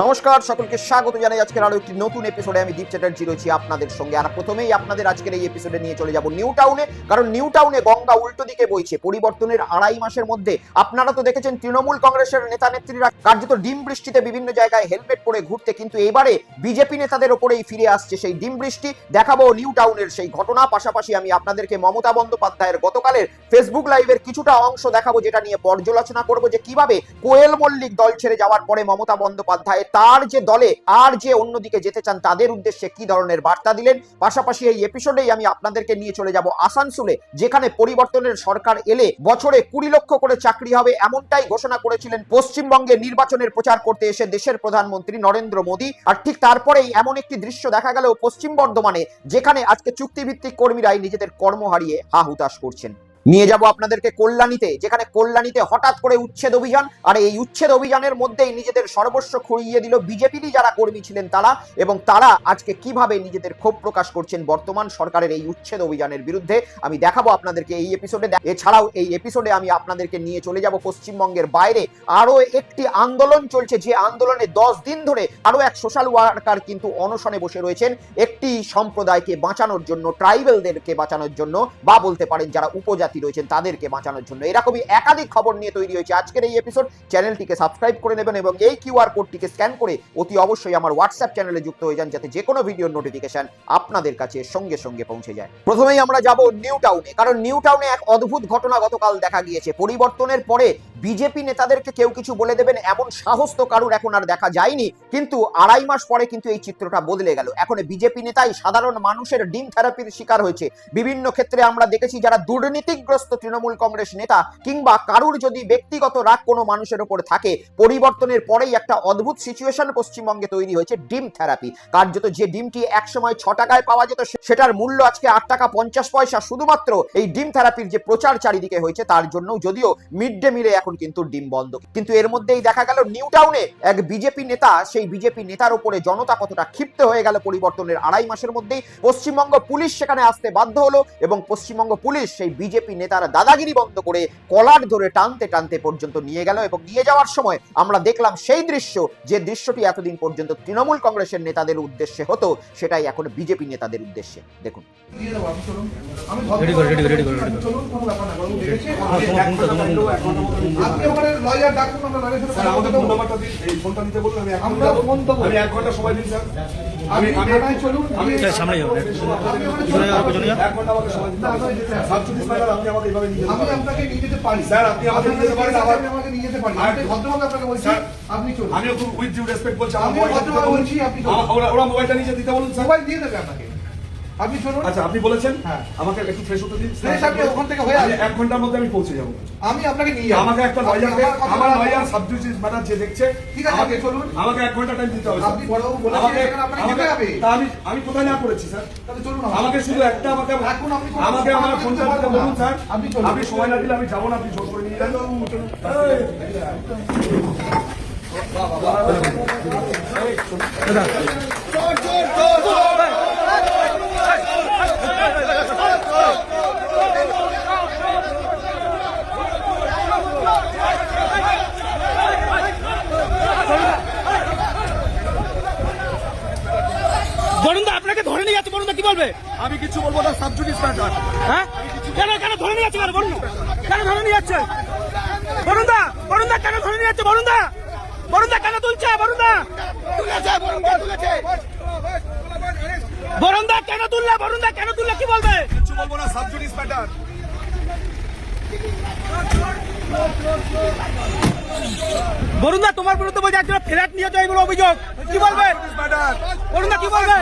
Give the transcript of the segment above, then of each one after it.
নমস্কার, সকলকে স্বাগত জানাই আজকের আরো একটি নতুন এপিসোডে। আমি দীপ চ্যাটার্জি রয়েছি আপনাদের সঙ্গে। আর প্রথমেই আপনাদের আজকের এই এপিসোডে নিয়ে চলে যাব নিউ টাউনে, কারণ নিউ টাউনে গঙ্গা উল্টো দিকে বইছে। পরিবর্তনের 2.5 মাসের মধ্যে আপনারা তো দেখেছেন তৃণমূল কংগ্রেসের নেতা নেত্রীরা কার্যত ডিম বৃষ্টিতে বিভিন্ন জায়গায় হেলমেট পরে ঘুরতে, কিন্তু এবারে বিজেপি নেতাদের ওপরেই ফিরে আসছে সেই ডিম বৃষ্টি। দেখাবো নিউ টাউনের সেই ঘটনা, পাশাপাশি আমি আপনাদেরকে মমতা বন্দ্যোপাধ্যায়ের গতকালের ফেসবুক লাইভের কিছুটা অংশ দেখাবো, যেটা নিয়ে পর্যালোচনা করব যে কিভাবে কোয়েল মল্লিক দল ছেড়ে যাওয়ার পরে মমতা বন্দ্যোপাধ্যায় তার যে দলে আর যে অন্যদিকে যেতে চান তাদের উদ্দেশ্যে কি ধরনের বার্তা দিলেন। পাশাপাশি এই এপিসোডেই আমি আপনাদেরকে নিয়ে চলে যাব আসানসোলে, যেখানে পরিবর্তনের সরকার এলে বছরে 20 লক্ষ করে চাকরি হবে এমনটাই ঘোষণা করেছিলেন পশ্চিমবঙ্গে নির্বাচনের প্রচার করতে এসে দেশের প্রধানমন্ত্রী নরেন্দ্র মোদী। আর ঠিক তারপরেই এমন একটি দৃশ্য দেখা গেল পশ্চিম বর্ধমানে, যেখানে আজকে চুক্তিভিত্তিক কর্মীরাই নিজেদের কর্ম হারিয়ে হা হুতাশ করছেন। নিয়ে যাব আপনাদেরকে কল্যাণীতে, যেখানে কল্যাণীতে হঠাৎ করে উচ্ছেদ অভিযান, আর এই উচ্ছেদ অভিযানের মধ্যেই নিজেদের সর্বস্ব খুইয়ে দিল বিজেপিরই যারা কর্মী ছিলেন তারা, এবং তারা আজকে কিভাবে নিজেদের ক্ষোভ প্রকাশ করছেন বর্তমান সরকারের এই উচ্ছেদ অভিযানের বিরুদ্ধে আমি দেখাবো আপনাদেরকে এই এপিসোডে। এছাড়াও এই এপিসোডে আমি আপনাদেরকে নিয়ে চলে যাব পশ্চিমবঙ্গের বাইরে। আরো একটি আন্দোলন চলছে, যে আন্দোলনে 10 দিন ধরে আরো এক সোশ্যাল ওয়ার্কার কিন্তু অনশনে বসে রয়েছেন একটি সম্প্রদায়কে বাঁচানোর জন্য, ট্রাইবেলদেরকে বাঁচানোর জন্য, বা বলতে পারেন যারা উপজাতি রয়েছেন তাদেরকে বাঁচানোর জন্য। এরকমই একাধিক খবর নিয়ে তৈরি হয়েছে আজকের এই এপিসোড। চ্যানেলটিকে সাবস্ক্রাইব করে নেবেন এবং এই কিউআর কোডটিকে স্ক্যান করে অতি অবশ্যই আমার হোয়াটসঅ্যাপ চ্যানেলে যুক্ত হয়ে যান, যাতে যে কোনো ভিডিওর নোটিফিকেশন আপনাদের কাছে সঙ্গে সঙ্গে পৌঁছে যায়। প্রথমেই আমরা যাব নিউ টাউনে, কারণ নিউ টাউনে এক অদ্ভুত ঘটনা গতকাল দেখা গিয়েছে। পরিবর্তনের পরে বিজেপি নেতাদেরকে কেউ কিছু বলে দেবেন এমন সাহস তো কারুর এখন আর দেখা যায়নি, কিন্তু 2.5 মাস পরে কিন্তু এই চিত্রটা বদলে গেল। এখন বিজেপি নেতাই সাধারণ মানুষের ডিম থেরাপির শিকার হয়েছে। বিভিন্ন ক্ষেত্রে আমরা দেখেছি যারা দুর্নীতিগ্রস্ত তৃণমূল কংগ্রেস নেতা কিংবা কারুর যদি ব্যক্তিগত রাগ কোনো মানুষের উপর থাকে, পরিবর্তনের পরেই একটা অদ্ভুত সিচুয়েশন পশ্চিমবঙ্গে তৈরি হয়েছে ডিম থেরাপি। কার্যত যে ডিমটি একসময় 6 টাকায় পাওয়া যেত সেটার মূল্য আজকে 8 টাকা 50 পয়সা, শুধুমাত্র এই ডিম থেরাপির যে প্রচার চারিদিকে হয়েছে তার জন্য। যদিও মিড ডে মিলে এখন কিন্তু ডিম বন্ধ, কিন্তু এর মধ্যেই দেখা গেল নিউ টাউনে এক বিজেপি নেতা, সেই বিজেপি নেতার উপরে জনতা কতটা ক্ষিপ্ত হয়ে গেল পরিবর্তনের 2.5 মাসের মধ্যেই। পশ্চিমবঙ্গ পুলিশ সেখানে আসতে বাধ্য হলো এবং পশ্চিমবঙ্গ পুলিশ সেই বিজেপি নেতার দাদাগিরি বন্ধ করে কলার ধরে টানতে টানতে পর্যন্ত নিয়ে গেল। এবং নিয়ে যাওয়ার সময় আমরা দেখলাম সেই দৃশ্য, যে দৃশ্যটি এতদিন পর্যন্ত তৃণমূল কংগ্রেসের নেতাদের উদ্দেশ্যে হতো, সেটাই এখন বিজেপি নেতাদের উদ্দেশ্যে। দেখুন, আচ্ছা, আপনি বলেছেন আমাকে একটু ফ্রেশ হতে দিন। আপনি ওখান থেকে হয়ে 1 ঘন্টার মধ্যে আমি পৌঁছে যাব। আমি আপনাকে নিয়ে যাব। আমাকে একটা লয়ার, আমার লয়ার সাবজুডিস ম্যাটার যে দেখছে, ঠিক আছে, আপনি চলুন। আমাকে 1 ঘন্টা টাইম দিতে হবে। আপনি বড়বাবু বলেছেন এখানে আপনাকে যেতে হবে। তা আমি কোথায় না করেছি স্যার? তাহলে চলুন। আমাকে শুধু একটা এখন আমাকে আমার ফোনটা দিতে বলুন স্যার। আপনি সময় না দিলে আমি যাব না, আপনি জোর করে নিয়ে যান। বরুণদা আপনাকে ধরে নিয়ে যাচ্ছে, বরুণদা কি বলবে? আমি কিছু বলবো না, সাবজুডিস ম্যাটার। হ্যাঁ, কেন ধরে নিয়ে যাচ্ছে? বরুণ কেন ধরে নিয়ে যাচ্ছে? বরুণদা কেন ধরে নিয়ে যাচ্ছে? বরুণদা কেন তুলছে? বরুণদা কেন তুললে কি বলবে? কিছু বলবো না, সাবজুডিস ম্যাটার। বরুণদা তোমার বিরুদ্ধে বলছে একজন ফ্ল্যাট নিয়ে যায় এগুলো অভিযোগ, কি বলবে? বরুণদা কি বলবে?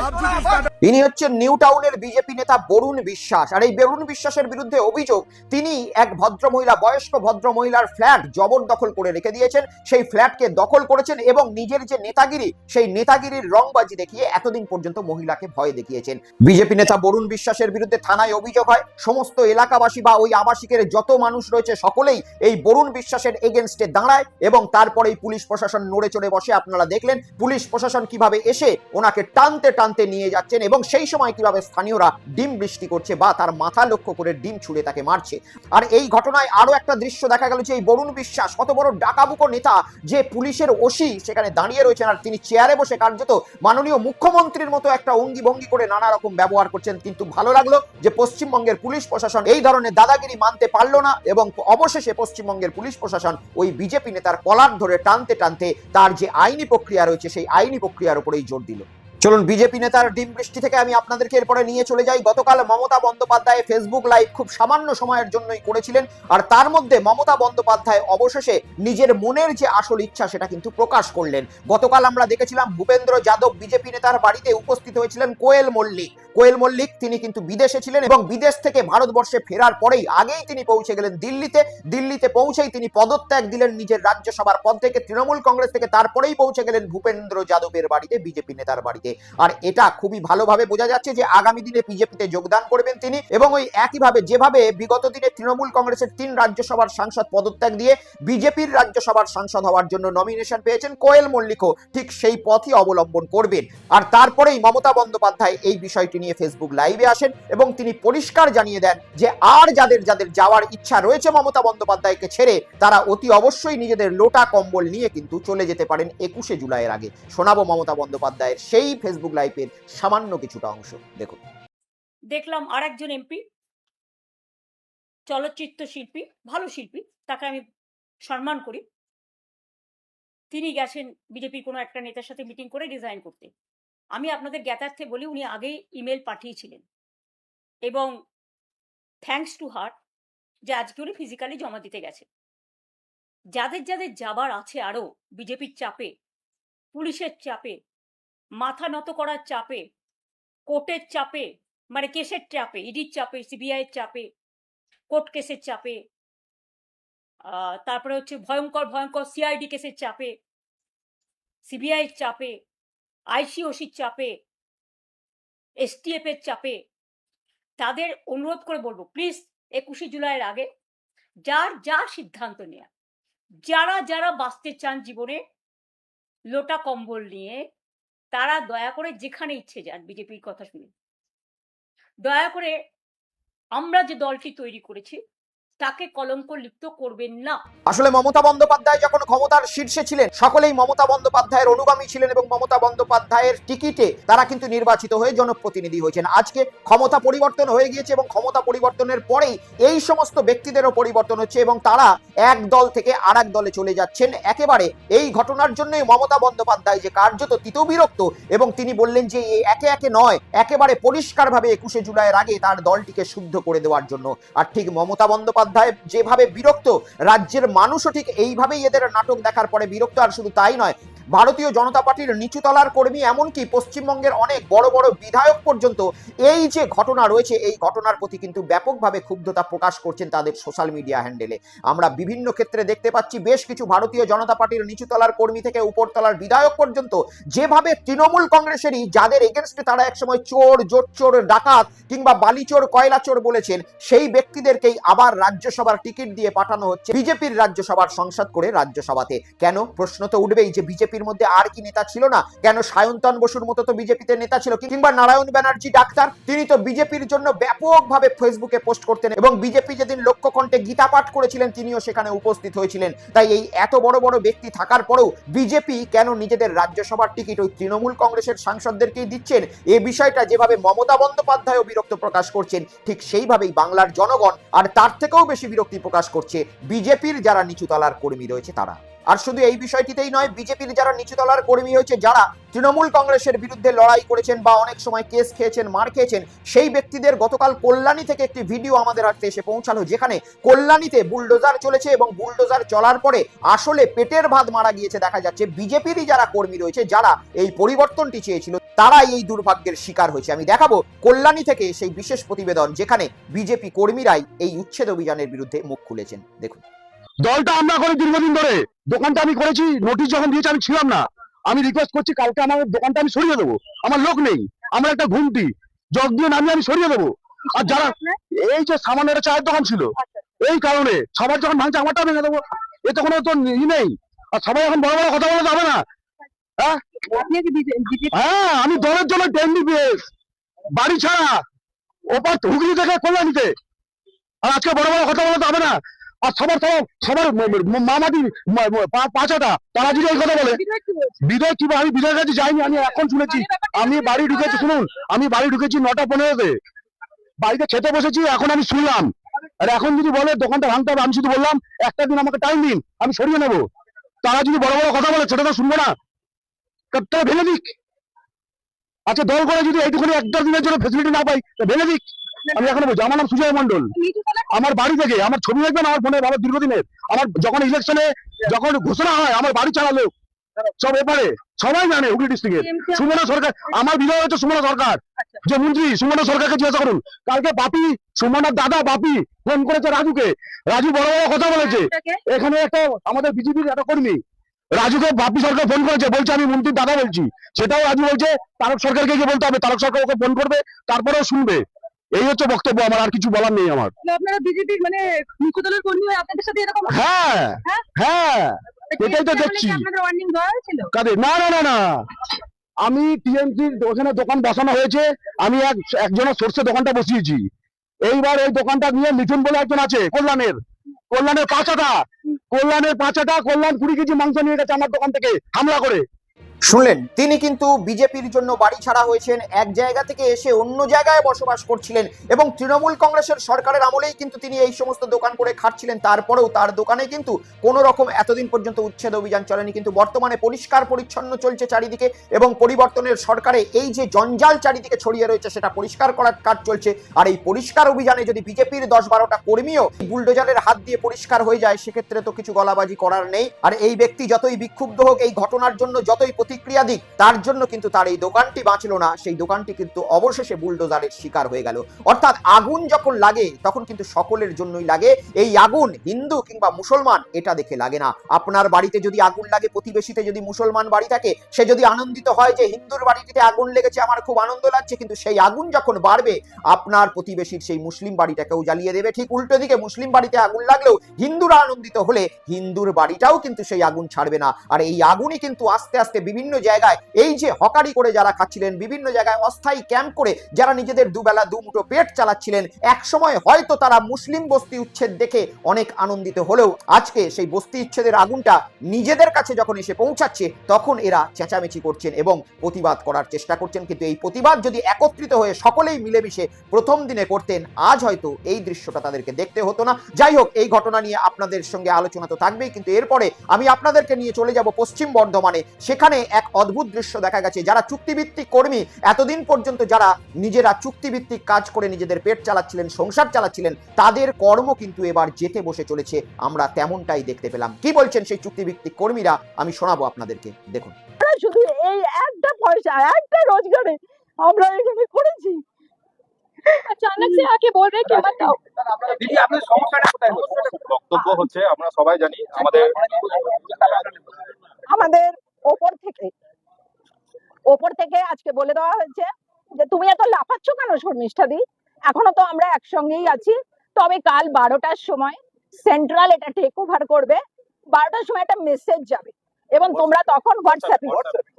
ইনি হচ্ছেন নিউ টাউনের বিজেপি নেতা বরুণ বিশ্বাস। আর এই বরুণ বিশ্বাসের বিরুদ্ধে অভিযোগ, তিনি এক ভদ্রমহিলা, বয়স্ক ভদ্রমহিলার ফ্ল্যাট জবরদখল করে রেখে দিয়েছেন। সেই ফ্ল্যাটকে দখল করেছেন এবং নিজের যে নেতাগিরি, সেই নেতাগিরির রংবাজি দেখিয়ে এতদিন পর্যন্ত মহিলাকে ভয় দেখিয়েছেন। বিজেপি নেতা বরুণ বিশ্বাসের বিরুদ্ধে থানায় অভিযোগ হয়। সমস্ত এলাকাবাসী বা ওই আবাসিকের যত মানুষ রয়েছে সকলেই এই বরুণ বিশ্বাসের এগেনস্টে দাঁড়ায় এবং তারপরেই পুলিশ প্রশাসন নড়ে চড়ে বসে। আপনারা দেখলেন পুলিশ প্রশাসন কিভাবে এসে ওনাকে টানতে টানতে নিয়ে যাচ্ছেন এবং সেই সময় কিভাবে স্থানীয়রা ডিম বৃষ্টি করছে বা তার মাথা লক্ষ্য করে ডিম ছুঁড়ে তাকে মারছে। আর এই ঘটনায় আরো একটা দৃশ্য দেখা গেল যে এই বরুণ বিশ্বাস, কত বড় ডাকাবুকো নেতা, যে পুলিশের ওসি সেখানে দাঁড়িয়ে রয়েছেন আর তিনি চেয়ারে বসে কার্যত মাননীয় মুখ্যমন্ত্রীর মতো একটা অঙ্গি ভঙ্গি করে নানা রকম ব্যবহার করছেন। কিন্তু ভালো লাগলো যে পশ্চিমবঙ্গের পুলিশ প্রশাসন এই ধরনের দাদাগিরি মানতে পারলো না এবং অবশেষে পশ্চিমবঙ্গের পুলিশ প্রশাসন ওই বিজেপি নেতার কলার ধরে টানতে টানতে তার যে আইনি প্রক্রিয়া রয়েছে সেই আইনি প্রক্রিয়ার উপরেই জোর দিল। চলুন বিজেপি নেতার ডিম বৃষ্টি থেকে আমি আপনাদেরকে এরপরে নিয়ে চলে যাই। গতকাল মমতা বন্দ্যোপাধ্যায় ফেসবুক লাইভ খুব সামান্য সময়ের জন্যই করেছিলেন, আর তার মধ্যে মমতা বন্দ্যোপাধ্যায় অবশেষে নিজের মনের যে আসল ইচ্ছা সেটা কিন্তু প্রকাশ করলেন। গতকাল আমরা দেখেছিলাম ভূপেন্দ্র যাদব বিজেপি নেতার বাড়িতে উপস্থিত হয়েছিলেন কোয়েল মল্লিক। কোয়েল মল্লিক তিনি কিন্তু বিদেশে ছিলেন এবং বিদেশ থেকে ভারতবর্ষে ফেরার পরেই আগেই তিনি পৌঁছে গেলেন দিল্লিতে। দিল্লিতে পৌঁছেই তিনি পদত্যাগ দিলেন নিজের রাজ্যসভার পদ থেকে, তৃণমূল কংগ্রেস থেকে। তারপরেই পৌঁছে গেলেন ভূপেন্দ্র যাদবের বাড়িতে, বিজেপি নেতার বাড়িতে। আর এটা খুবই ভালোভাবে বোঝা যাচ্ছে যে আগামী দিনে বিজেপিতে যোগদান করবেন তিনি। এবং ওই একইভাবে যেভাবে বিগত দিনে তৃণমূল কংগ্রেসের 3 রাজ্যসভার সাংসদ পদত্যাগ দিয়ে বিজেপির রাজ্যসভার সাংসদ হওয়ার জন্য নমিনেশন পেয়েছেন, কোয়েল মল্লিকও ঠিক সেই পথই অবলম্বন করবেন। আর তারপরেই মমতা বন্দ্যোপাধ্যায় এই বিষয়টি নিয়ে ফেসবুক লাইভে আসেন এবং তিনি পরিষ্কার জানিয়ে দেন যে আর যাদের যাদের যাওয়ার ইচ্ছা রয়েছে মমতা বন্দ্যোপাধ্যায়কে ছেড়ে, তারা অতি অবশ্যই নিজেদের লোটা কম্বল নিয়ে কিন্তু চলে যেতে পারেন 21শে জুলাইয়ের আগে। শোনাবো মমতা বন্দ্যোপাধ্যায়ের সেই ফেসবুক লাইভের সামান্য কিছুটা অংশ, দেখুন। দেখলাম আর একজন এমপি, চলচ্চিত্র শিল্পী, ভালো শিল্পী, তাকে আমি সম্মান করি, তিনি গেছেন বিজেপির কোনো একটা নেতার সাথে মিটিং করে রিজাইন করতে। আমি আপনাদের জ্ঞাতার্থে বলি, উনি আগেই ইমেল পাঠিয়েছিলেন এবং থ্যাঙ্কস টু হার যে আজকে উনি ফিজিক্যালি জমা দিতে গেছে। যাদের যাদের যাবার আছে আরো বিজেপির চাপে, পুলিশের চাপে, মাথা নত করার চাপে, কোর্টের চাপে, মানে কেসের চাপে, ইডির চাপে, সিবিআই এর চাপে, কোর্ট কেসের চাপে, তারপরে হচ্ছে ভয়ঙ্কর ভয়ঙ্কর সিআইডি কেসের চাপে, সিবিআই এর চাপে, আইসিওসির চাপে, এসটিএফ এর চাপে, তাদের অনুরোধ করে বলবো প্লিজ 21শে জুলাইয়ের আগে যার যা সিদ্ধান্ত নেয়া, যারা যারা বাঁচতে চান জীবনে লোটা কম্বল নিয়ে, তারা দয়া করে যেখানে ইচ্ছে যান বিজেপির কথা শুনে। দয়া করে আমরা যে দলটি তৈরি করেছি তাকে কলঙ্ক লিপ্ত করবেন না। আসলে মমতা বন্দ্যোপাধ্যায় যখন ক্ষমতার শীর্ষে ছিলেন সকলেই মমতা বন্দ্যোপাধ্যায়ের অনুগামী ছিলেন এবং মমতা বন্দ্যোপাধ্যায়ের টিকিটে তারা কিন্তু নির্বাচিত হয়ে জনপ্রতিনিধি হয়েছেন। আজকে ক্ষমতা পরিবর্তন হয়ে গিয়েছে এবং ক্ষমতা পরিবর্তনের পরেই এই সমস্ত ব্যক্তিদেরও পরিবর্তন হচ্ছে এবং তারা এক দল থেকে আর এক দলে চলে যাচ্ছেন। একেবারে এই ঘটনার জন্যই মমতা বন্দ্যোপাধ্যায় যে কার্যত তিতবিরক্ত এবং তিনি বললেন যে একে একে নয়, একেবারে পরিষ্কারভাবে 21শে জুলাইয়ের আগে তার দলটিকে শুদ্ধ করে দেওয়ার জন্য। আর ঠিক মমতা বন্দ্যোপাধ্যায় যেভাবে বিরক্ত, রাজ্যের মানুষও ঠিক এইভাবেই এদের নাটক দেখার পরে বিরক্ত। আর শুধু তাই নয়, ভারতীয় জনতা পার্টির নিচুতলার কর্মী, এমনকি পশ্চিমবঙ্গের অনেক বড় বড় বিধায়ক পর্যন্ত এই যে ঘটনা রয়েছে এই ঘটনার প্রতি কিন্তু ব্যাপকভাবে ক্ষুব্ধতা প্রকাশ করছেন তাদের সোশ্যাল মিডিয়া হ্যান্ডেলে। আমরা বিভিন্ন ক্ষেত্রে দেখতে পাচ্ছি বেশ কিছু ভারতীয় জনতা পার্টির নিচুতলার কর্মী থেকে উপরতলার বিধায়ক পর্যন্ত যেভাবে তৃণমূল কংগ্রেসেরই যাদের এগেনস্টে তারা একসময় চোর, জোটচোর, ডাকাত কিংবা বালিচোর, কয়লা চোর বলেছেন, সেই ব্যক্তিদেরকেই আবার রাজ্যসভার টিকিট দিয়ে পাঠানো হচ্ছে বিজেপির রাজ্যসভার সংসদ করে রাজ্যসভাতে। কেন? প্রশ্ন তো উঠবেই যে বিজেপির মধ্যে আর কি নেতা ছিল না? কেন সায়ন্তন বসুর মতো তো বিজেপিতে নেতা ছিল, কিংবা নারায়ণ ব্যানার্জি ডাক্তার, তিনি তো বিজেপির জন্য ব্যাপকভাবে ফেসবুকে পোস্ট করতেন এবং বিজেপি যেদিন লক্ষ্যকণ্ঠে গীতা পাঠ করেছিলেন তিনিও সেখানে উপস্থিত হয়েছিলেন। তাই এই এত বড় বড় ব্যক্তি থাকার পরেও বিজেপি কেন নিজেদের রাজ্যসভার টিকিট ওই তৃণমূল কংগ্রেসের সাংসদদেরকেই দিচ্ছেন? এই বিষয়টা যেভাবে মমতা বন্দ্যোপাধ্যায়ও বিরক্ত প্রকাশ করছেন, ঠিক সেইভাবেই বাংলার জনগণ আর তার থেকেও বেশি বিরক্তি প্রকাশ করছে বিজেপির যারা নিচুতলার কর্মী রয়েছে তারা। আর শুধু এই বিষয়টিতেই নয়, বিজেপির যারা নিচুতলার কর্মী হয়েছে, যারা তৃণমূল কংগ্রেসের বিরুদ্ধে লড়াই করেছেন বা অনেক সময় কেস খেয়েছেন, মার খেয়েছেন, সেই ব্যক্তিদের গতকাল কল্যাণী থেকে একটি ভিডিও আমাদের হাতে এসে পৌঁছালো, যেখানে কল্যাণীতে বুলডোজার চলেছে এবং বুলডোজার চলার পরে আসলে পেটের ভাত মারা গিয়েছে। দেখা যাচ্ছে বিজেপিরই যারা কর্মী রয়েছে, যারা এই পরিবর্তনটি চেয়েছিল, তারাই এই দুর্ভাগ্যের শিকার হয়েছে। আমি দেখাবো কল্যাণী থেকে সেই বিশেষ প্রতিবেদন, যেখানে বিজেপি কর্মীরাই এই উচ্ছেদ অভিযানের বিরুদ্ধে মুখ খুলেছেন, দেখুন। দলটা আমরা করে দীর্ঘদিন ধরে, দোকানটা আমি করেছি, নোটিশ যখন দিয়েছে আমি ছিলাম না, আমি রিকোয়েস্ট করছি কালকে আমার দোকানটা আমি সরিয়ে দেবো, আমার লোক নেই, আমার একটা ঘুমটি জগ দিয়ে নামিয়ে আমি সরিয়ে দেবো। আর যারা এই যে সামান্য একটা চায়ের দোকান ছিল, এই কারণে সবার যখন ভাঙছে আমারটা ভেঙে দেবো, এতে কোনো তো নেই। আর সবাই এখন বড় বড় কথা বলা যাবে না। হ্যাঁ, আমি দলের জন্য ডেইলি বেস বাড়ি ছাড়া ওপার হুগলি থেকে কল্যাণীতে। আর আজকে বড় বড় কথা বলতে হবে না। আর সবার মামাটি পাঁচাটা তারা যদি এই কথা বলে, বিজয় কি আমি বিজয়ের কাছে যাইনি, আমি এখন শুনেছি। আমি বাড়ি ঢুকেছি, শুনুন, আমি বাড়ি ঢুকেছি 9:15-তে, বাড়িতে খেতে বসেছি, এখন আমি শুনলাম। আর এখন যদি বলে দোকানটা ভাঙতে হবে, আমি শুধু বললাম একটা দিন আমাকে টাইম দিন, আমি সরিয়ে নেবো। তারা যদি বড় বড় কথা বলে সেটা তো শুনবো না, তারা ভেঙে দিক। আচ্ছা, দল করে যদি এইটুকুনি একটা দিনের জন্য ফেসিলিটি না পাই, ভেঙে দিক। আমি এখনো বলছি, আমার নাম সুজয় মন্ডল। আমার বাড়ি থেকে আমার ছবি দেখবেন আমার ফোনে, আমার দীর্ঘদিনের। আমার যখন ইলেকশনে যখন ঘোষণা হয়, আমার বাড়ি ছাড়া লোক সব এপারে সবাই জানে হুগলি ডিস্ট্রিক্টের। সুমনা সরকার, আমার বিজয় হচ্ছে সুমনা সরকার, যে মন্ত্রী সুমনা সরকারকে জিজ্ঞাসা করুন। কালকে বাপি, সুমনার দাদা বাপি ফোন করেছে রাজুকে, রাজু বড় বড় কথা বলেছে। এখানে একটা আমাদের বিজেপির একটা কর্মী রাজুকে বাপি সরকার ফোন করেছে, বলছে আমি মন্ত্রীর দাদা বলছি। সেটাও রাজু বলছে তারক সরকারকে গিয়ে বলতে হবে, তারক সরকার ওকে ফোন করবে, তারপরেও শুনবে। এই হচ্ছে বক্তব্য আমার, আর কিছু বলার নেই আমার। আপনারা বিজেপির মানে মুখ্য দলের কর্মী হয়ে আপনাদের সাথে এরকম হ্যাঁ হ্যাঁ, এটাই তো দেখছি। আপনাদের ওয়ার্নিং দেওয়া হয়েছিল? কাদের? না না না না, আমি টিএমসির ওখানে দোকান বসানো হয়েছে, আমি একজনের সর্ষে দোকানটা বসিয়েছি। এইবার এই দোকানটা নিয়ে মিঠুন বলে একজন আছে কল্যাণের পাঁচাটা, কল্যাণ 20 কেজি মাংস নিয়ে গেছে আমার দোকান থেকে হামলা করে। শুনলেন, তিনি কিন্তু বিজেপির জন্য বাড়ি ছাড়া হয়েছেন, এক জায়গা থেকে এসে অন্য জায়গায় বসবাস করছিলেন এবং তৃণমূল কংগ্রেসের সরকারের আমলেই কিন্তু তিনি এই সমস্ত দোকান করে খাচ্ছিলেন। তারপরেও তার দোকানে কিন্তু কোনো রকম এতদিন পর্যন্ত উচ্ছেদ অভিযান চলেনি, কিন্তু বর্তমানে পরিষ্কার পরিচ্ছন্ন চলছে চারিদিকে এবং পরিবর্তনের সরকারে এই যে জঞ্জাল চারিদিকে ছড়িয়ে রয়েছে সেটা পরিষ্কার করার কাজ চলছে। আর এই পরিষ্কার অভিযানে যদি বিজেপির 10-12টা কর্মীও বুলডোজারের হাত দিয়ে পরিষ্কার হয়ে যায়, সেক্ষেত্রে তো কিছু গলাবাজি করার নেই। আর এই ব্যক্তি যতই বিক্ষুব্ধ হোক এই ঘটনার জন্য, যতই প্রতিক্রিয়া দিক, তার জন্য কিন্তু তার এই দোকানটি বাঁচলো না, সেই দোকানটি কিন্তু অবশেষে বুলডোজারের শিকার হয়ে গেল। অর্থাৎ আগুন যখন লাগে তখন কিন্তু সকলের জন্যই লাগে। এই আগুন হিন্দু কিংবা মুসলমান এটা দেখে লাগে না। আপনার বাড়িতে যদি আগুন লাগে, প্রতিবেশীতে যদি মুসলমান বাড়ি থাকে, সে যদি আনন্দিত হয় যে হিন্দুর বাড়িতে আগুন লেগেছে, আমার খুব আনন্দ লাগছে, কিন্তু সেই আগুন যখন বাড়বে আপনার প্রতিবেশীর সেই মুসলিম বাড়িটাকেও জ্বালিয়ে দেবে। ঠিক উল্টো দিকে মুসলিম বাড়িতে আগুন লাগলেও হিন্দুরা আনন্দিত হলে হিন্দুর বাড়িটাও কিন্তু সেই আগুন ছাড়বে না। আর এই আগুনই কিন্তু আস্তে আস্তে বিভিন্ন জায়গায়, এই যে হকারি করে যারা খাচ্ছিলেন, বিভিন্ন জায়গায় অস্থায়ী ক্যাম্প করে যারা নিজেদের দুবেলা দুমুঠো পেট চালাচ্ছিলেন, এক সময় হয়তো তারা মুসলিম বস্তি উচ্ছেদ দেখে অনেক আনন্দিত হলেও আজকে সেই বস্তি উচ্ছেদের আগুনটা নিজেদের কাছে যখন এসে পৌঁছাচ্ছে তখন এরা চেঁচামেচি করছেন এবং প্রতিবাদ করার চেষ্টা করছেন। কিন্তু এই প্রতিবাদ যদি একত্রিত হয়ে সকলেই মিলেমিশে প্রথম দিনে করতেন, আজ হয়তো এই দৃশ্যটা তাদেরকে দেখতে হতো না। যাই হোক, এই ঘটনা নিয়ে আপনাদের সঙ্গে আলোচনা তো থাকবেই, কিন্তু এরপরে আমি আপনাদেরকে নিয়ে চলে যাব পশ্চিম বর্ধমানে। সেখানে এক অদ্ভুত দৃশ্য দেখা গেছে। যারা চুক্তিভিত্তিক কর্মী, এতদিন পর্যন্ত যারা নিজেরা চুক্তিভিত্তিক কাজ করে নিজেদের পেট চালাচ্ছিলেন, সংসার চালাচ্ছিলেন, তাদের কর্ম কিন্তু এবার যেতে বসে চলেছে। আমরা তেমনটাই দেখতে পেলাম। কি বলছেন সেই চুক্তিভিত্তিক কর্মীরা, আমি শোনাবো আপনাদেরকে, দেখুন। শুধু এই একটা পয়সা, একটা রোজগারে আমরা এখানে করেছি। अचानक से आके बोल रहे कि मत आओ। দিদি আপনার সমস্যাটা কোথায় হচ্ছে? বক্তব্য হচ্ছে আমরা সবাই জানি আমাদের ওপর থেকে আজকে বলে দেওয়া হয়েছে যে তুমি এত লাফাচ্ছ কেন শর্মিষ্ঠা দি, এখনো তো আমরা একসঙ্গেই আছি, তবে কাল 12টার সময় সেন্ট্রাল এটা টেক ওভার করবে। 12টার সময় একটা মেসেজ যাবে এবং তোমরা তখন হোয়াটসঅ্যাপে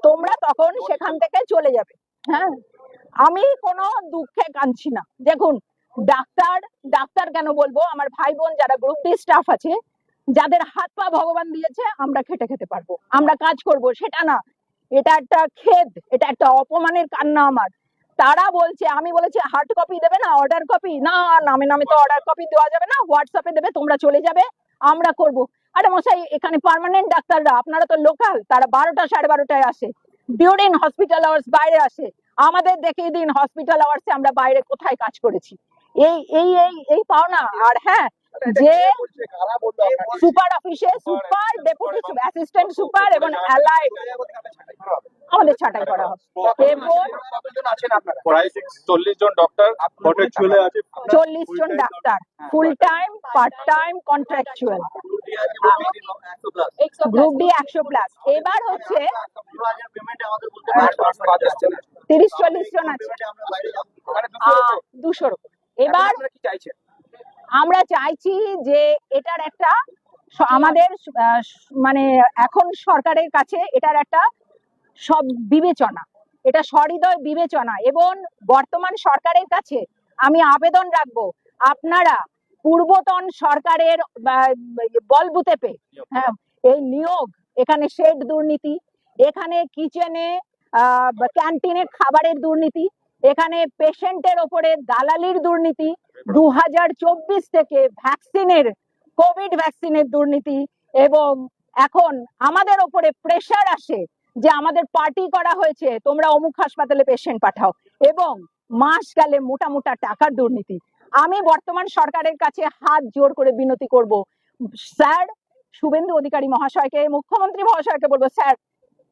তোমরা তখন সেখান থেকে চলে যাবে। হ্যাঁ, আমি কোনো দুঃখে কাঁদছি না। দেখুন, ডাক্তার কেন বলবো, আমার ভাই বোন যারা গ্রুপ ডি স্টাফ আছে, যাদের হাত পা ভগবান দিয়েছে, আমরা খেতে পারবো, আমরা কাজ করব, সেটা না। এটা একটা খেদ, এটা একটা অপমানের কান্না আমার। তারা বলছে, আমি বলেছি হার্ড কপি দেবে না, অর্ডার কপি না, নামে নামে তো অর্ডার কপি দেওয়া যাবে না, হোয়াটসঅ্যাপে দেবে, তোমরা চলে যাবে, আমরা করব। আরে মশাই, এখানে পার্মানেন্ট ডাক্তাররা, আপনারা তো লোকাল, তারা 12টা 12:30টায় আসে, ডিউরিং হসপিটাল আওয়ার্স বাইরে আসে। আমাদের দেখিয়ে দিন হসপিটাল আওয়ার্সে আমরা বাইরে কোথায় কাজ করেছি। এই এই এই এই পাওনা। আর হ্যাঁ, যে সুপার অফিসে সুপার, ডেপুটি অ্যাসিস্ট্যান্ট সুপার এবং অ্যালাইড আমাদের ছাঁটাই করা হবে। প্রায় 40 জন ডক্টর কন্ট্রাকচুয়ালে আছে, 40 জন ডাক্তার, full time, part time, contractual, group D 100+। এবার হচ্ছে 30-40 জন আছে, 200 এবার আমরা চাইছি যে এটার একটা আমাদের মানে এখন সরকারের কাছে এটার একটা সব বিবেচনা এটা সহৃদয় বিবেচনা। এবং বর্তমান সরকারের কাছে আমি আবেদন রাখবো, আপনারা পূর্বতন সরকারের বলবুতে পেয়ে, হ্যাঁ, এই নিয়োগ, এখানে শেড দুর্নীতি, এখানে কিচেনে ক্যান্টিনে খাবারের দুর্নীতি, এখানে পেশেন্টের ওপরে দালালির দুর্নীতি, 2024 থেকে কোভিড ভ্যাকসিনের দুর্নীতি, এবং এখন আমাদের ওপরে প্রেসার আসে যে আমাদের পার্টি করা হয়েছে, তোমরা অমুক হাসপাতালে পেশেন্ট পাঠাও, এবং মাস গেলে মোটা মোটা টাকার দুর্নীতি। আমি বর্তমান সরকারের কাছে হাত জোর করে বিনতি করব, স্যার, শুভেন্দু অধিকারী মহাশয়কে, মুখ্যমন্ত্রী মহাশয়কে বলবো, স্যার,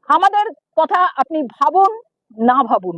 আমাদের কথা আপনি ভাবুন, না ভাবুন,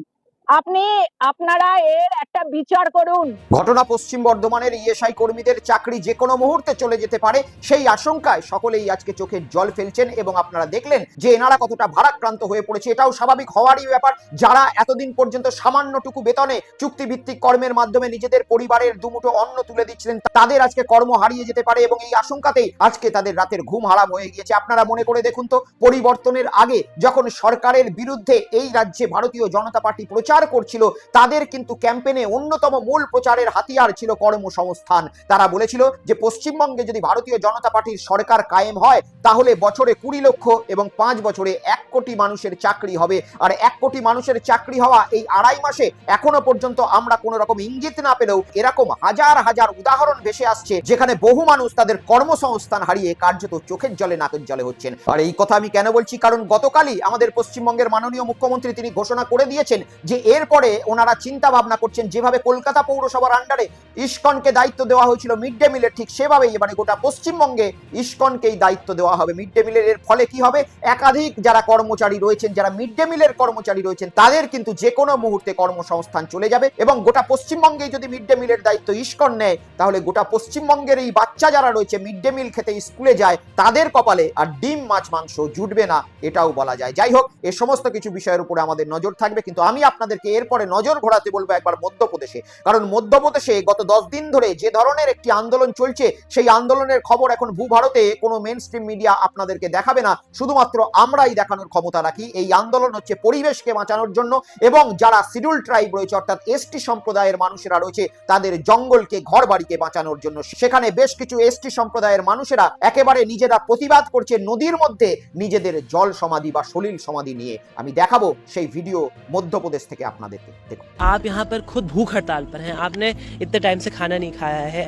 আপনারা এর একটা বিচার করুন। ঘটনা পশ্চিম বর্ধমানের ইএসআই কর্মীদের চাকরি যে কোনো মুহূর্তে চলে যেতে পারে, সেই আশঙ্কায় সকলেই আজকে চোখের জল ফেলছেন। এবং আপনারা দেখলেন যে এনারা কতটা ভারাক্রান্ত হয়ে পড়েছে। এটাও স্বাভাবিক হওয়ারই ব্যাপার। যারা এতদিন পর্যন্ত সামান্যটুকু বেতনে চুক্তিভিত্তিক কর্মের মাধ্যমে নিজেদের পরিবারের দুমুঠো অন্ন তুলে দিচ্ছিলেন, তাদের আজকে কর্ম হারিয়ে যেতে পারে, এবং এই আশঙ্কাতেই আজকে তাদের রাতের ঘুম হারাম হয়ে গিয়েছে। আপনারা মনে করে দেখুন তো, পরিবর্তনের আগে যখন সরকারের বিরুদ্ধে এই রাজ্যে ভারতীয় জনতা পার্টি প্রচার করছিল, তাদের কিন্তু ক্যাম্পেইনে অন্যতম মূল প্রচারের হাতিয়ার ছিল কর্মসংস্থান। তারা বলেছিল যে পশ্চিমবঙ্গে যদি ভারতীয় জনতা পার্টির সরকার কায়েম হয়, তাহলে বছরে 20 লক্ষ এবং 5 বছরে 1 কোটি মানুষের চাকরি হবে। আর 1 কোটি মানুষের চাকরি হওয়া এই 2.5 মাসে এখনো পর্যন্ত আমরা কোনো রকম ইঙ্গিত না পেলেও এরকম হাজার হাজার উদাহরণ ভেসে আসছে, যেখানে বহু মানুষ তাদের কর্মসংস্থান হারিয়ে কার্যত চোখের জলে নাকের জলে হচ্ছেন। আর এই কথা আমি কেন বলছি, কারণ গতকালই আমাদের পশ্চিমবঙ্গের মাননীয় মুখ্যমন্ত্রী তিনি ঘোষণা করে দিয়েছেন যে এরপরে ওনারা চিন্তা ভাবনা করছেন, যেভাবে কলকাতা পৌরসভার আন্ডারে ইসকনকে দায়িত্ব দেওয়া হয়েছিল মিড ডে মিলের, ঠিক সেভাবেই এবারে গোটা পশ্চিমবঙ্গে ইসকনকেই দায়িত্ব দেওয়া হবে মিড ডে মিলের। এর ফলে কি হবে, একাধিক যারা কর্মচারী রয়েছেন, যারা মিড ডে মিলের কর্মচারী রয়েছেন, তাদের কিন্তু যে কোনো মুহূর্তে কর্মসংস্থান চলে যাবে। এবং গোটা পশ্চিমবঙ্গে যদি মিড ডে মিলের দায়িত্ব ইসকন নেয়, তাহলে গোটা পশ্চিমবঙ্গের এই বাচ্চা যারা রয়েছে মিড ডে মিল খেতে স্কুলে যায়, তাদের কপালে আর ডিম মাছ মাংস জুটবে না, এটাও বলা যায়। যাই হোক, এই সমস্ত কিছু বিষয়ের উপরে আমাদের নজর থাকবে, কিন্তু আমি আপনাদেরকে এরপরে নজর ঘোরাতে বলবো একবার মধ্যপ্রদেশে। কারণ মধ্যপ্রদেশে গত 10 দিন ধরে যে ধরনের একটি আন্দোলন চলছে, সেই আন্দোলনের খবর এখন ভূভারতে কোনো মেন স্ট্রিম মিডিয়া আপনাদেরকে দেখাবে না, শুধুমাত্র আমরাই দেখানোর ক্ষমতা রাখি। এই আন্দোলন হচ্ছে পরিবেশকে বাঁচানোর জন্য, এবং যারা শিডিউল ট্রাইব রয়েছে, অর্থাৎ এসটি সম্প্রদায়ের মানুষেরা রয়েছে, তাদের জঙ্গলকে, ঘর বাড়িকে বাঁচানোর জন্য। সেখানে বেশ কিছু এসটি সম্প্রদায়ের মানুষেরা একেবারে নিজেরা প্রতিবাদ করছে নদীর মধ্যে নিজেদের জল সমাধি বা সলিল সমাধি নিয়ে। আমি দেখাবো সেই ভিডিও মধ্যপ্রদেশ থেকে আপনাদেরকে। দেখুন, आप यहाँ पर खुद भूख हड़ताल पर हैं, आपने इतने टाइम से खाना नहीं खाया है,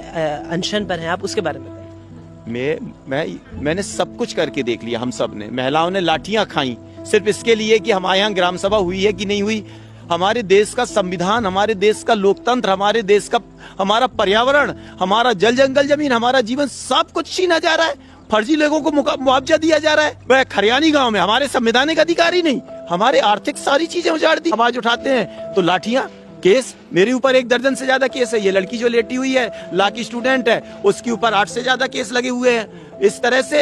अनशन पर हैं, आप उसके बारे में मैंने सब कुछ करके देख लिया। हम सब ने, महिलाओं ने लाठियां खाई सिर्फ इसके लिए कि हमारे यहाँ ग्राम सभा हुई है कि नहीं हुई। हमारे देश का संविधान, हमारे देश का लोकतंत्र, हमारे देश का, हमारा पर्यावरण, हमारा जल जंगल जमीन, हमारा जीवन, सब कुछ छीना जा रहा है। फर्जी लोगों को मुआवजा दिया जा रहा है। वह खरियानी गांव में हमारे संवैधानिक अधिकार ही नहीं, हमारे आर्थिक सारी चीजें उजाड़ दी। आवाज उठाते हैं तो लाठियां, केस, मेरे ऊपर 1 दर्जन से ज्यादा केस है। ये लड़की जो लेटी हुई है, लॉ की स्टूडेंट है, उसके ऊपर 8 से ज्यादा केस लगे हुए हैं। इस तरह से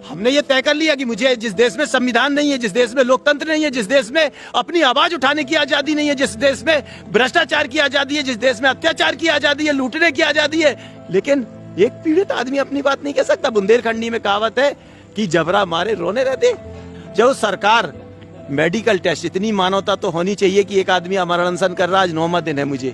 हमने ये तय कर लिया कि मुझे, जिस देश में संविधान नहीं है, जिस देश में लोकतंत्र नहीं है, जिस देश में अपनी आवाज उठाने की आजादी नहीं है, जिस देश में भ्रष्टाचार की आजादी है, जिस देश में अत्याचार की आजादी है, लूटने की आजादी है, लेकिन एक पीड़ित आदमी अपनी बात नहीं कह सकता। बुंदेलखंडी में कहावत है कि जबरा मारे रोने रहते। जो सरकार मेडिकल टेस्ट, इतनी मानवता तो होनी चाहिए कि एक आदमी अमरण अनशन कर रहा, आज 9वां दिन है मुझे,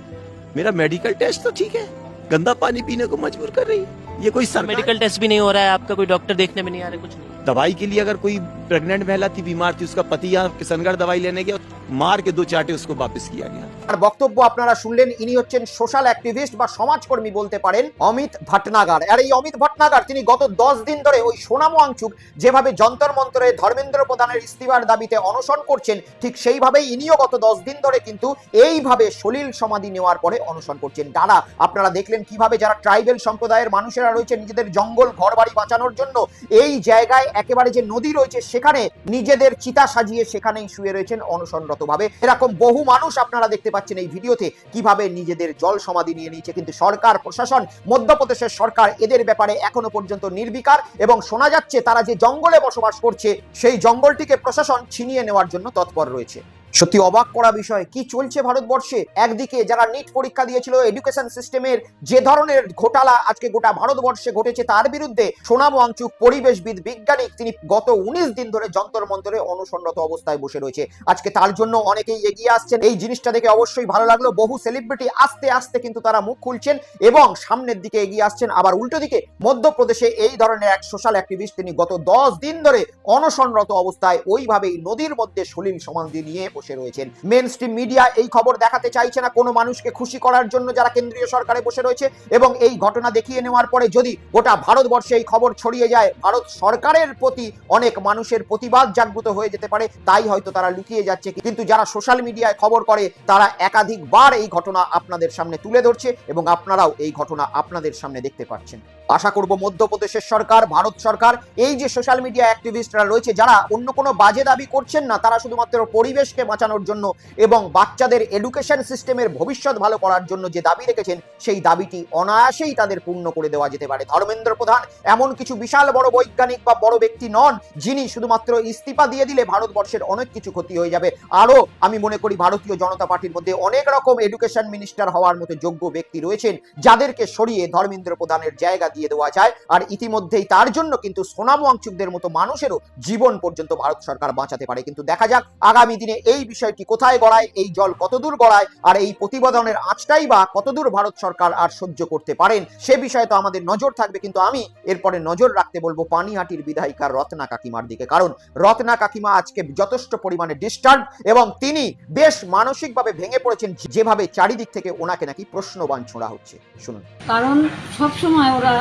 मेरा मेडिकल टेस्ट तो ठीक है, गंदा पानी पीने को मजबूर कर रही है। ये कोई मेडिकल टेस्ट भी नहीं हो रहा है, आपका कोई डॉक्टर देखने में नहीं आ रहा, कुछ नहीं। दवाई के लिए अगर कोई प्रेग्नेंट महिला थी, बीमार थी, उसका पति यहाँ किशनगढ़ दवाई लेने गया, मार के 2 चाटे उसको वापस किया गया। আর বক্তব্য আপনারা শুনলেন, ইনি হচ্ছেন সোশ্যাল অ্যাক্টিভিস্ট বা সমাজকর্মী বলতে পারেন, অমিত ভটনাগর। আর এই অমিত ভটনাগর তিনি গত 10 দিন ধরে ওই সোনামু ওয়াংচুক যেভাবে যন্তর মন্তরে ধর্মেন্দ্র প্রধানের ইস্তিফার দাবিতে অনশন করছেন, ঠিক সেইভাবেই ইনিও গত 10 দিন ধরে কিন্তু এইভাবে সলিল সমাধি নেওয়ার পরে অনশন করছেন। তারা আপনারা দেখলেন কিভাবে যারা ট্রাইবেল সম্প্রদায়ের মানুষেরা রয়েছে, নিজেদের জঙ্গল ঘর বাড়ি বাঁচানোর জন্য এই জায়গায় একেবারে যে নদী রয়েছে সেখানে নিজেদের চিতা সাজিয়ে সেখানেই শুয়ে রয়েছেন অনশনরত ভাবে। এরকম বহু মানুষ আপনারা দেখতে পাচ্ছেন এই ভিডিওতে কিভাবে নিজেদের জল সমাধি নিয়ে নিয়েছে। কিন্তু সরকার, প্রশাসন, মধ্যপ্রদেশের সরকার এদের ব্যাপারে এখনো পর্যন্ত নির্বিকার, এবং শোনা যাচ্ছে তারা যে জঙ্গলে বসবাস করছে সেই জঙ্গলটিকে প্রশাসন ছিনিয়ে নেওয়ার জন্য তৎপর রয়েছে। সত্যি অবাক করা বিষয় কি চলছে ভারতবর্ষে। একদিকে যারা নিট পরীক্ষা দিয়েছিল, এডুকেশন সিস্টেমের যে ধরনের ঘোটালা আজকে গোটা ভারতবর্ষে ঘটেছে, তার বিরুদ্ধে সোনাম ওয়াংচুক পরিবেশবিদ বিজ্ঞানিক তিনি গত 19 দিন ধরে যন্তর মন্তরে অনশনরত অবস্থায় বসে রয়েছে। আজকে তার জন্য অনেকেই এগিয়ে আসছেন, এই জিনিসটা দেখে অবশ্যই ভালো লাগলো। বহু সেলিব্রিটি আস্তে আস্তে কিন্তু তারা মুখ খুলছেন এবং সামনের দিকে এগিয়ে আসছেন। আবার উল্টো দিকে মধ্যপ্রদেশে এই ধরনের এক সোশ্যাল অ্যাক্টিভিস্ট তিনি গত 10 দিন ধরে অনশনরত অবস্থায় ওইভাবেই নদীর মধ্যে সলিল সমাধি নিয়ে বসে রয়েছেন। মেন স্ট্রিম মিডিয়া এই খবর দেখাতে চাইছে না কোনো মানুষকে খুশি করার জন্য যারা কেন্দ্রীয় সরকারে বসে রয়েছে, এবং এই ঘটনা দেখিয়ে নেওয়ার পরে যদি গোটা ভারতবর্ষে এই খবর ছড়িয়ে যায়, ভারত সরকারের প্রতি অনেক মানুষের প্রতিবাদ জাগ্রত হয়ে যেতে পারে, তাই হয়তো তারা লুকিয়ে যাচ্ছে। কিন্তু যারা সোশ্যাল মিডিয়ায় খবর করে তারা একাধিকবার এই ঘটনা আপনাদের সামনে তুলে ধরছে এবং আপনারাও এই ঘটনা আপনাদের সামনে দেখতে পাচ্ছেন। আশা করব মধ্যপ্রদেশের সরকার, ভারত সরকার, এই যে সোশ্যাল মিডিয়া অ্যাক্টিভিস্টরা রয়েছে যারা অন্য কোনো বাজে দাবি করছেন না, তারা শুধুমাত্র পরিবেশকে বাঁচানোর জন্য এবং বাচ্চাদের এডুকেশন সিস্টেমের ভবিষ্যৎ ভালো করার জন্য যে দাবি রেখেছেন, সেই দাবিটি অনায়াসেই তাদের পূর্ণ করে দেওয়া যেতে পারে। ধর্মেন্দ্র প্রধান এমন কিছু বিশাল বড় বৈজ্ঞানিক বা বড় ব্যক্তি নন যিনি শুধুমাত্র ইস্তিফা দিয়ে দিলে ভারতবর্ষের অনেক কিছু ক্ষতি হয়ে যাবে। আরো আমি মনে করি ভারতীয় জনতা পার্টির মধ্যে অনেক রকম এডুকেশন মিনিস্টার হওয়ার মতো যোগ্য ব্যক্তি রয়েছেন যাদেরকে সরিয়ে ধর্মেন্দ্র প্রধানের জায়গা দিয়ে দেওয়া যায়। আর ইতিমধ্যেই তার জন্য কিন্তু সোনাম ওয়াংচুকদের মতো মানুষেরও জীবন পর্যন্ত ভারত সরকার বাঁচাতে পারে। কিন্তু দেখা যাক আগামী দিনে এই বিষয়টি কোথায় গড়ায়, এই জল কতদূর গড়ায়, আর এই প্রতিবেদনের আঁচটাই বা কতদূর ভারত সরকার আর সহ্য করতে পারেন, সে বিষয়ে তো আমাদের নজর থাকবে। কিন্তু আমি এরপরে নজর রাখতে বলবো পানিহাটির বিধায়িকা রত্না কাকিমার দিকে, কারণ রত্না কাকিমা আজকে যথেষ্ট পরিমাণে ডিস্টার্ব এবং তিনি বেশ মানসিকভাবে ভেঙে পড়েছেন, যেভাবে চারিদিক থেকে ওনাকে নাকি প্রশ্নবাণ ছোড়া হচ্ছে। শুনুন। কারণ সব সময় ওরা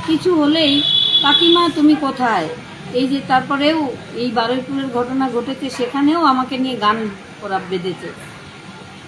কিছু হলেই কাকিমা তুমি কোথায়, এই যে তারপরেও এই বারুইপুরের ঘটনা ঘটেছে সেখানেও আমাকে নিয়ে গান ওরা বেঁধেছে।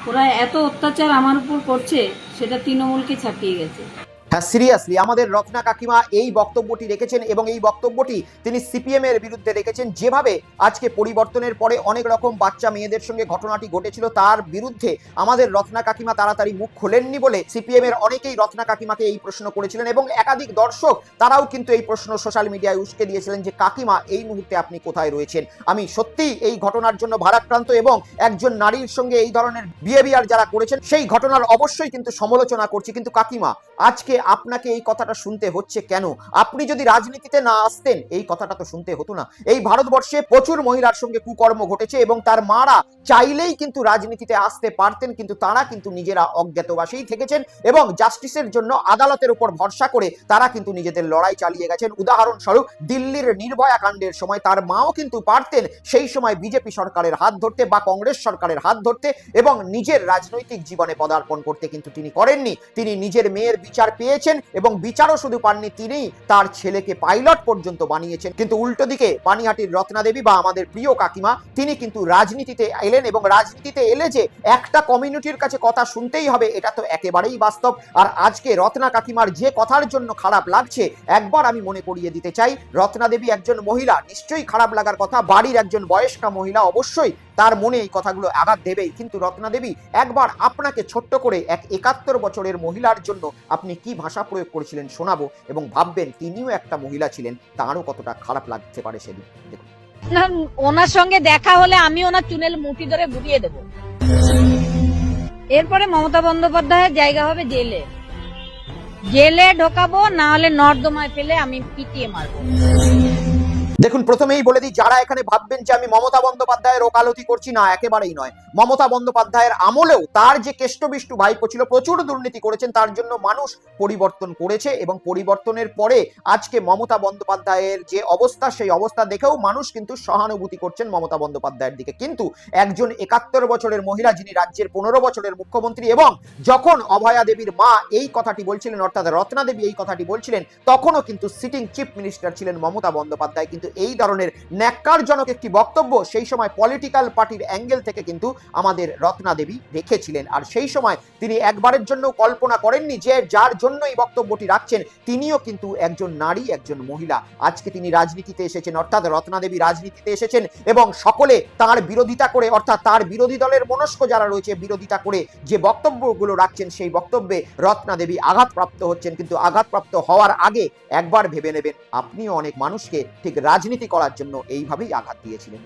ওরা এত অত্যাচার আমার উপর করছে সেটা তৃণমূলকে ছাপিয়ে গেছে। হ্যাঁ, সিরিয়াসলি আমাদের রত্না কাকিমা এই বক্তব্যটি রেখেছেন এবং এই বক্তব্যটি তিনি সিপিএম এর বিরুদ্ধে রেখেছেন। যেভাবে আজকে পরিবর্তনের পরে অনেক রকম বাচ্চা মেয়েদের সঙ্গে ঘটনাটি ঘটেছিল, তার বিরুদ্ধে আমাদের রত্না কাকিমা তাড়াতাড়ি মুখ খোলেননি বলে সিপিএম এর অনেকেই রত্না কাকিমাকে এই প্রশ্ন করেছিলেন এবং একাধিক দর্শক তারাও কিন্তু এই প্রশ্ন সোশ্যাল মিডিয়ায় উস্কে দিয়েছিলেন যে কাকিমা এই মুহূর্তে আপনি কোথায় রয়েছেন। আমি সত্যিই এই ঘটনার জন্য ভারাক্রান্ত এবং একজন নারীর সঙ্গে এই ধরনের বিহেভিয়ার যারা করেছেন সেই ঘটনার অবশ্যই কিন্তু সমালোচনা করছি। কিন্তু কাকিমা আজকে আপনাকে এই কথাটা শুনতে হচ্ছে কেন? আপনি যদি রাজনীতিতে না আসতেন এই কথাটা তো শুনতে হতো না। এই ভারতবর্ষে প্রচুর মহিলার সঙ্গে কুকর্ম ঘটেছে এবং তার মারা চাইলেই কিন্তু রাজনীতিতে আসতে পারতেন, কিন্তু তারা কিন্তু নিজেরা অজ্ঞাতবাসেই থেকেছেন এবং জাস্টিসের জন্য আদালতের উপর ভরসা করে তারা কিন্তু নিজেদের লড়াই চালিয়ে গেছেন। উদাহরণস্বরূপ দিল্লির নির্ভয়া কাণ্ডের সময় তার মাও কিন্তু পারতেন সেই সময় বিজেপি সরকারের হাত ধরতে বা কংগ্রেস সরকারের হাত ধরতে এবং নিজের রাজনৈতিক জীবনে পদার্পণ করতে, কিন্তু তিনি করেননি। তিনি নিজের মেয়ের বিচার পেয়েছেন এবং বিচারও শুধু পাননি, তিনি তার ছেলেকে পাইলট পর্যন্ত বানিয়েছেন। কিন্তু উল্টো দিকে পানিহাটির রত্না দেবী বা আমাদের প্রিয় কাকিমা তিনি কিন্তু রাজনীতিতে এলেন এবং রাজনীতিতে এলে যে একটা কমিউনিটির কাছে কথা শুনতেই হবে এটা তো একেবারেই বাস্তব। আর আজকে রত্না কাকিমার যে কথার জন্য খারাপ লাগছে একবার আমি মনে করিয়ে দিতে চাই, রত্না দেবী একজন মহিলা, নিশ্চয়ই খারাপ লাগার কথা, বাড়ির একজন বয়স্কা মহিলা, অবশ্যই তার মনে এই কথাগুলো আঘাত দেবেই। কিন্তু রত্না দেবী একবার আপনাকে ছোট্ট করে এক 71 বছরের মহিলার জন্য আপনি কি ভাষা প্রয়োগ করেছিলেন শোনাবো এবং ভাববেন তিনিও একটা মহিলা ছিলেন, তারও কতটা খারাপ লাগতে পারে সেদিন। দেখুন। না, ওনার সঙ্গে দেখা হলে আমি ওনার চুনের মুঠি ধরে ঘুরিয়ে দেব। এরপরে মমতা বন্দ্যোপাধ্যায়ের জায়গা হবে জেলে। জেলে ঢোকাবো, না হলে নর্দমায় ফেলে আমি পিটিয়ে মারবো। দেখুন, প্রথমেই বলে দিই, যারা এখানে ভাববেন যে আমি মমতা বন্দ্যোপাধ্যায়ের ওকালতি করছি, না, একেবারেই নয়। মমতা বন্দ্যোপাধ্যায়ের আমলেও তার যে কেষ্টবিষ্টু ভাইপো ছিল প্রচুর দুর্নীতি করেছেন, তার জন্য মানুষ পরিবর্তন করেছে এবং পরিবর্তনের পরে আজকে মমতা বন্দ্যোপাধ্যায়ের যে অবস্থা সেই অবস্থা দেখেও মানুষ কিন্তু সহানুভূতি করছেন মমতা বন্দ্যোপাধ্যায়ের দিকে। কিন্তু একজন 71 বছরের মহিলা যিনি রাজ্যের 15 বছরের মুখ্যমন্ত্রী এবং যখন অভয়া দেবীর মা এই কথাটি বলছিলেন, অর্থাৎ রত্না দেবী এই কথাটি বলছিলেন, তখনও কিন্তু সিটিং চিফ মিনিস্টার ছিলেন মমতা বন্দ্যোপাধ্যায়। কিন্তু এই ধরনের ন্যাক্কারজনক একটি বক্তব্য সেই সময় পলিটিক্যাল পার্টির অ্যাঙ্গেল থেকে কিন্তু আমাদের রত্না দেবী রেখেছিলেন। আর সেই সময় তিনি একবারের জন্য কল্পনা করেননি যে যার জন্য এই বক্তব্যটি রাখছেন তিনিও কিন্তু একজন নারী, একজন মহিলা। আজকে তিনি রাজনীতিতে এসেছেন, অর্থাৎ রত্না দেবী রাজনীতিতে এসেছেন এবং সকলে তার বিরোধিতা করে, অর্থাৎ তার বিরোধী দলের মনস্ক যারা রয়েছে বিরোধিতা করে যে বক্তব্যগুলো রাখছেন সেই বক্তব্যে রত্না দেবী আঘাতপ্রাপ্ত হচ্ছেন। কিন্তু আঘাতপ্রাপ্ত হওয়ার আগে একবার ভেবে নেবেন আপনিও অনেক মানুষকে ঠিক রাজনীতি করার জন্য এইভাবেই আঘাত দিয়েছিলেন।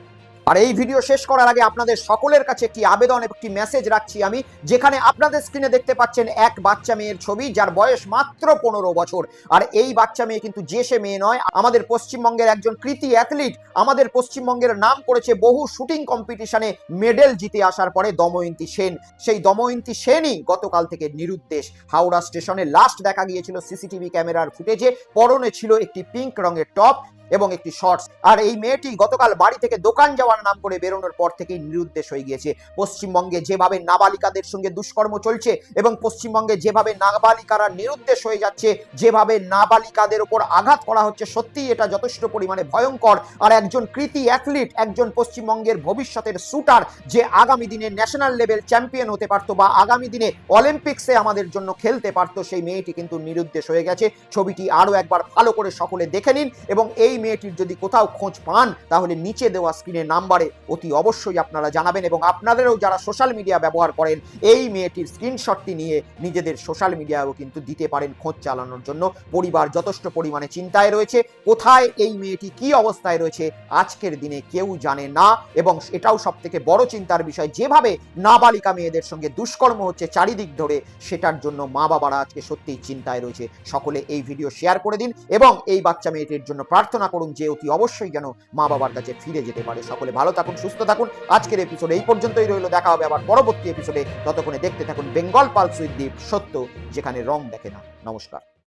আর এই ভিডিও শেষ করার আগে আপনাদের সকলের কাছে একটি আবেদন এবং একটি মেসেজ রাখছি আমি, যেখানে আপনাদের স্ক্রিনে দেখতে পাচ্ছেন এক বাচ্চা মেয়ের ছবি যার বয়স মাত্র 15 বছর। আর এই বাচ্চা মেয়ে কিন্তু যে সে মেয়ে নয়, আমাদের পশ্চিমবঙ্গের একজন কৃতি অ্যাথলিট, আমাদের পশ্চিমবঙ্গের নাম করেছে বহু শুটিং কম্পিটিশনে মেডেল জিতে আসার পরে দময়ন্তী সেন। সেই দময়ন্তী সেনই গতকাল থেকে নিরুদ্দেশ। হাওড়া স্টেশনে লাস্ট দেখা গিয়েছিল সিসিটিভি ক্যামেরার ফুটেজে, পরনে ছিল একটি পিঙ্ক রঙের টপ এবং একটি শর্টস। আর এই মেয়েটি গতকাল বাড়ি থেকে দোকান যাওয়ার নাম করে বেরোনোর পর থেকেই নিরুদ্দেশ হয়ে গিয়েছে। পশ্চিমবঙ্গে যেভাবে নাবালিকাদের সঙ্গে দুষ্কর্ম চলছে এবং পশ্চিমবঙ্গে যেভাবে নাবালিকারা নিরুদ্দেশ হয়ে যাচ্ছে, যেভাবে নাবালিকাদের উপর আঘাত করা হচ্ছে, সত্যিই এটা যথেষ্ট পরিমাণে ভয়ঙ্কর। আর একজন কৃতি অ্যাথলিট, একজন পশ্চিমবঙ্গের ভবিষ্যতের শুটার, যে আগামী দিনে ন্যাশনাল লেভেল চ্যাম্পিয়ন হতে পারতো বা আগামী দিনে অলিম্পিক্সে আমাদের জন্য খেলতে পারতো, সেই মেয়েটি কিন্তু নিরুদ্দেশ হয়ে গেছে। ছবিটি আরো একবার ভালো করে সকলে দেখে নিন এবং এই মেয়েটির যদি কোথাও খোঁজ পান তাহলে নিচে দেওয়া স্ক্রিনের নাম্বারে অতি অবশ্যই আপনারা জানাবেন। এবং আপনাদেরও যারা সোশ্যাল মিডিয়া ব্যবহার করেন, এই মেয়েটির স্ক্রিনশটটি নিয়ে নিজেদের সোশ্যাল মিডিয়ায়ও কিন্তু দিতে পারেন খোঁজ চালানোর জন্য। পরিবার যথেষ্ট পরিমাণে চিন্তায় রয়েছে, কোথায় এই মেয়েটি কি অবস্থায় রয়েছে আজকের দিনে কেউ জানে না। এবং এটাও সব থেকে বড় চিন্তার বিষয়, যেভাবে নাবালিকা মেয়েদের সঙ্গে দুষ্কর্ম হচ্ছে চারিদিক ধরে, সেটার জন্য মা বাবারা আজকে সত্যিই চিন্তায় রয়েছে। সকলে এই ভিডিও শেয়ার করে দিন এবং এই বাচ্চা মেয়েটির জন্য প্রার্থনা করুন যে অতি অবশ্যই যেন মা বাবার কাছে ফিরে যেতে পারে। সকলে ভালো থাকুন, সুস্থ থাকুন। আজকের এপিসোড এই পর্যন্তই রইল, দেখা হবে আবার পরবর্তী এপিসোডে। ততক্ষণে দেখতে থাকুন বেঙ্গল পালস উইথ দীপ, সত্য যেখানে রং দেখে না। নমস্কার।